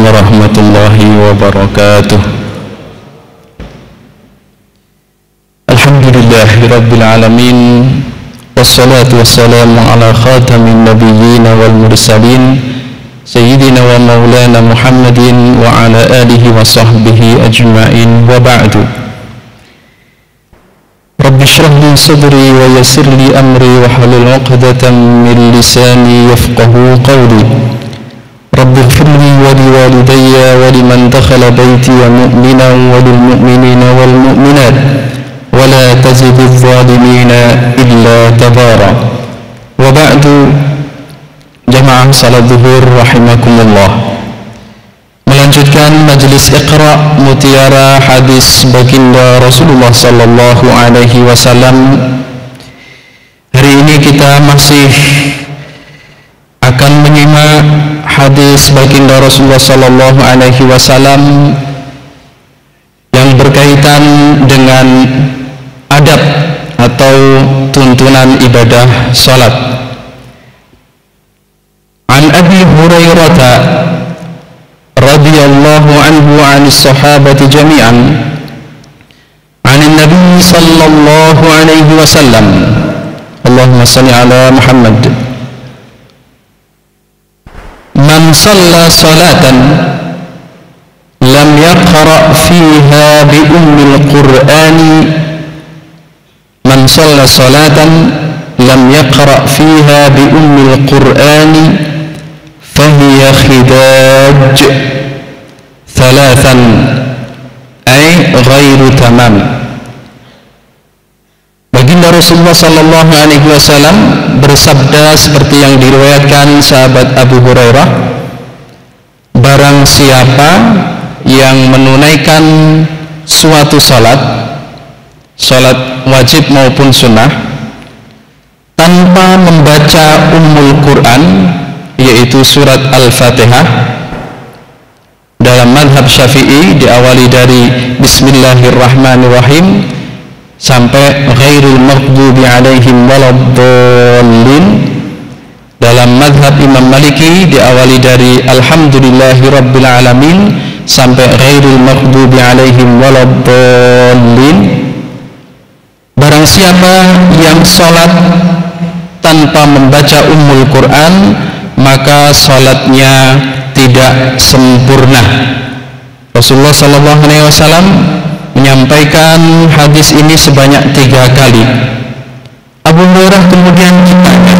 warahmatullahi wabarakatuh. Alhamdulillahirabbil alamin. Wassalatu wassalamu ala khatamin nabiyyin wal mursalin sayyidina wa maulana Muhammadin wa ala alihi wa sahbihi ajma'in, wa ba'du. Rabbi shrah li sadri wa yassir li amri wa hlul 'uqdatam min lisani yafqahu qawli. Rabbi ighfir li wa liwalidayya wa liman dakhala baytiya mu'minan wa lil mu'minina wal mu'minat wa la tazidil zalimina illa tabara. Wa ba'du. Jamaah salat zuhur rahimakumullah. Melanjutkan majelis Iqra Mutiara Hadis Baginda Rasulullah sallallahu alaihi wasallam. Hari ini kita masih akan menyimak hadis Baginda Rasulullah sallallahu alaihi wasallam yang berkaitan dengan adab atau tuntunan ibadah salat. An Abi Hurairah radhiyallahu anhu 'anis sahabati jami'an 'anin nabiy sallallahu alaihi wasallam. Allahumma shalli ala Muhammad. Man shalla salatan lam yaqra fiha bi ummil qur'ani man shalla salatan lam yaqra fiha bi ummil qur'ani fahiya khidaj thalathan ay ghairu tamam. Baginda Rasulullah sallallahu alaihi wasallam bersabda seperti yang diriwayatkan sahabat Abu Hurairah, barang siapa yang menunaikan suatu salat wajib maupun sunnah tanpa membaca Ummul Quran, yaitu surat Al-Fatihah. Dalam madhab Syafi'i diawali dari Bismillahirrahmanirrahim sampai ghairil maghdubi alaihim waladdallin. Dalam madhab Imam Maliki diawali dari Alhamdulillahirabbil alamin sampai ghairil maghdubi alaihim waladdallin. Barang siapa yang salat tanpa membaca Ummul Quran, maka salatnya tidak sempurna. Rasulullah sallallahu alaihi wasallam menyampaikan hadis ini sebanyak 3 kali. Abu Hurairah kemudian ditanya,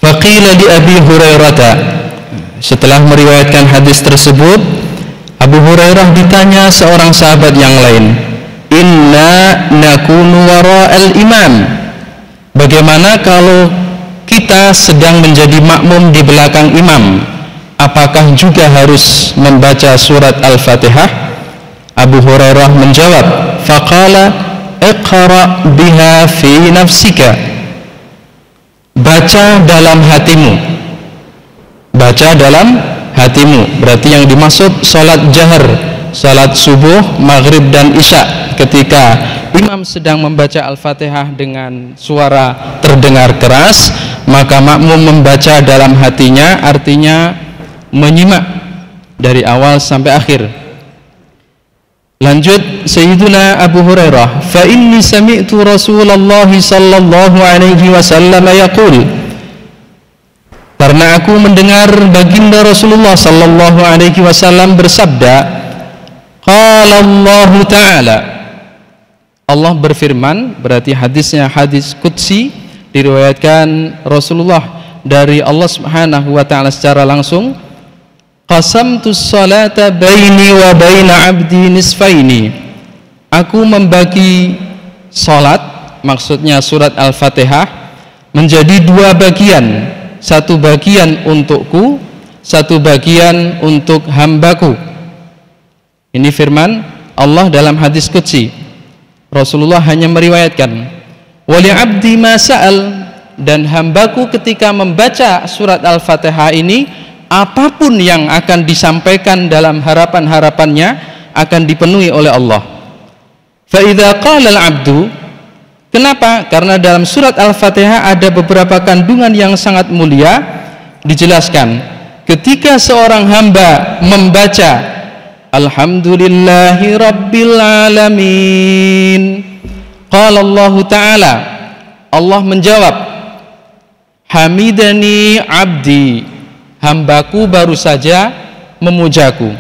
faqila li Abi Hurairah. Setelah meriwayatkan hadis tersebut, Abu Hurairah ditanya seorang sahabat yang lain, inna nakunu wara'al imam, bagaimana kalau kita sedang menjadi makmum di belakang imam, apakah juga harus membaca surat Al-Fatihah? Abu Hurairah menjawab, faqala iqra biha fi nafsika, baca dalam hatimu. Baca dalam hatimu berarti yang dimaksud salat jahar, salat subuh, maghrib dan isya. Ketika imam sedang membaca Al-Fatihah dengan suara terdengar keras, maka makmum membaca dalam hatinya, artinya menyimak dari awal sampai akhir. Lanjut Sayyiduna Abu Hurairah, fa inni sami'tu Rasulullah sallallahu alaihi wasallam yaqul, karena aku mendengar baginda Rasulullah sallallahu alaihi wasallam bersabda, qala Allah Ta'ala, Allah berfirman, berarti hadisnya hadis qudsi, diriwayatkan Rasulullah dari Allah Subhanahu wa taala secara langsung, qasamtus salata baini wa baina abdi nisfaini, aku membagi salat, maksudnya surat Al-Fatihah, menjadi 2 bagian, satu bagian untukku, satu bagian untuk hambaku. Ini firman Allah dalam hadis qudsi. Rasulullah hanya meriwayatkan, wali abdi ma sa'al, dan hambaku ketika membaca surat Al-Fatihah ini, apapun yang akan disampaikan dalam harapan-harapannya akan dipenuhi oleh Allah. Fa idza qala al-'abdu, kenapa? Karena dalam surat Al-Fatihah ada beberapa kandungan yang sangat mulia. Dijelaskan, ketika seorang hamba membaca Alhamdulillahi Rabbil Alamin, qala Allah Ta'ala, Allah menjawab, Hamidani abdi, hambaku baru saja memujaku,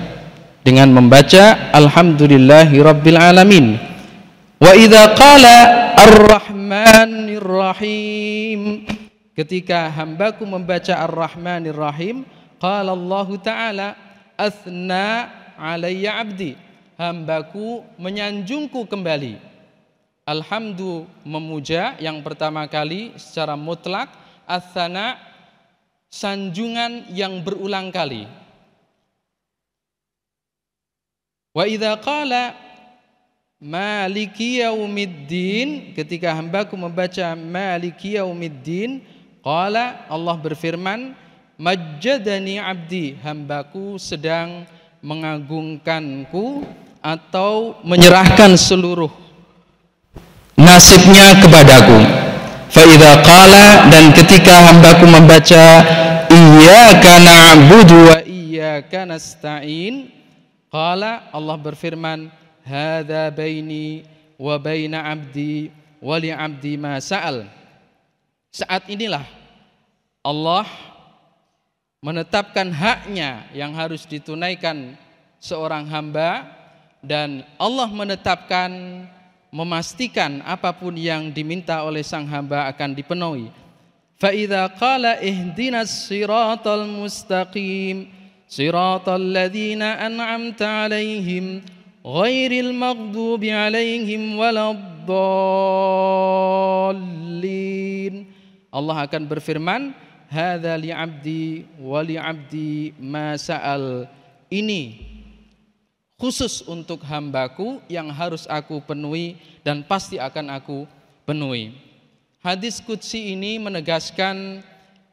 dengan membaca Alhamdulillahi Rabbil Alamin. Wa idza qala Ar-Rahmanir Rahim, ketika hambaku membaca Ar-Rahmanir Rahim, qala Allah Ta'ala athna alayya abdi, hambaku menyanjungku kembali. Alhamdu memuja yang pertama kali secara mutlak, athana sanjungan yang berulang kali. Wa idza qala Maliki yaumiddin, ketika hambaku membaca Maliki yaumiddin, qala, Allah berfirman, Majjadani abdi, hambaku sedang mengagungkanku atau menyerahkan seluruh nasibnya kepadaku. Fa idza qala, dan ketika hambaku membaca Iyyaka na'budu wa iyyaka nasta'in, qala, Allah berfirman, Hadza baini wa baina abdi wa li abdi ma sa'al. Saat inilah Allah menetapkan haknya yang harus ditunaikan seorang hamba, dan Allah menetapkan, memastikan apapun yang diminta oleh sang hamba akan dipenuhi. Fa idza qala ihdinas siratal mustaqim siratal ladzina an'amta 'alaihim ghairil maghdubi 'alaihim waladdallin, Allah akan berfirman, hadza li 'abdi wa li 'abdi ma sa'al, ini khusus untuk hambaku yang harus aku penuhi dan pasti akan aku penuhi. Hadis qudsi ini menegaskan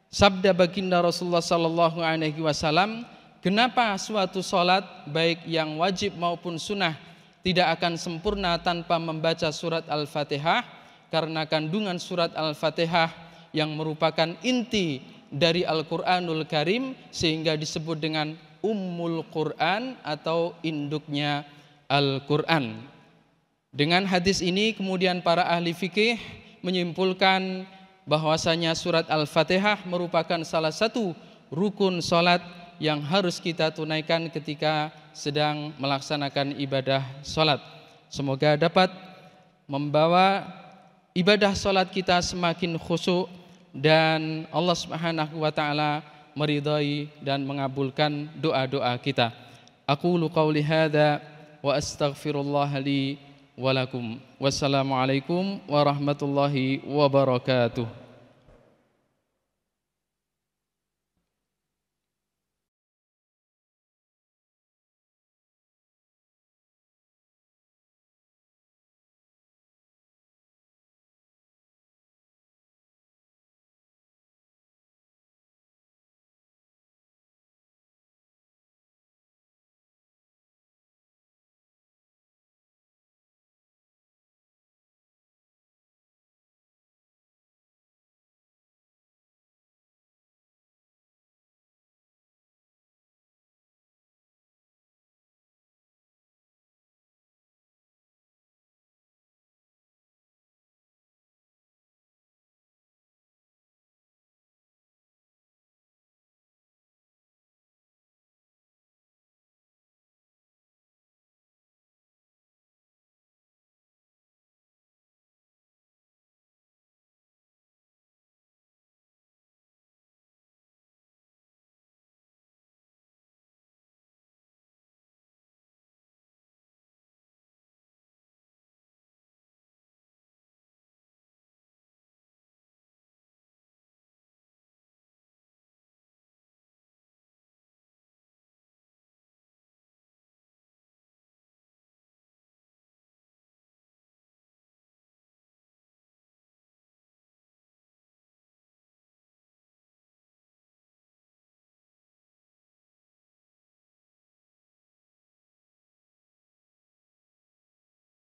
sabda baginda Rasulullah sallallahu alaihi wasallam, kenapa suatu salat baik yang wajib maupun sunnah tidak akan sempurna tanpa membaca surat Al-Fatihah? Karena kandungan surat Al-Fatihah yang merupakan inti dari Al-Qur'anul Karim sehingga disebut dengan Ummul Quran atau induknya Al-Quran. Dengan hadis ini kemudian para ahli fikih menyimpulkan bahwasanya surat Al-Fatihah merupakan salah satu rukun salat yang harus kita tunaikan ketika sedang melaksanakan ibadah salat. Semoga dapat membawa ibadah salat kita semakin khusyuk dan Allah Subhanahu wa taala meridai dan mengabulkan doa-doa kita. Aqulu qauli hadza wa astaghfirullah li wa lakum. Wassalamualaikum warahmatullahi wabarakatuh.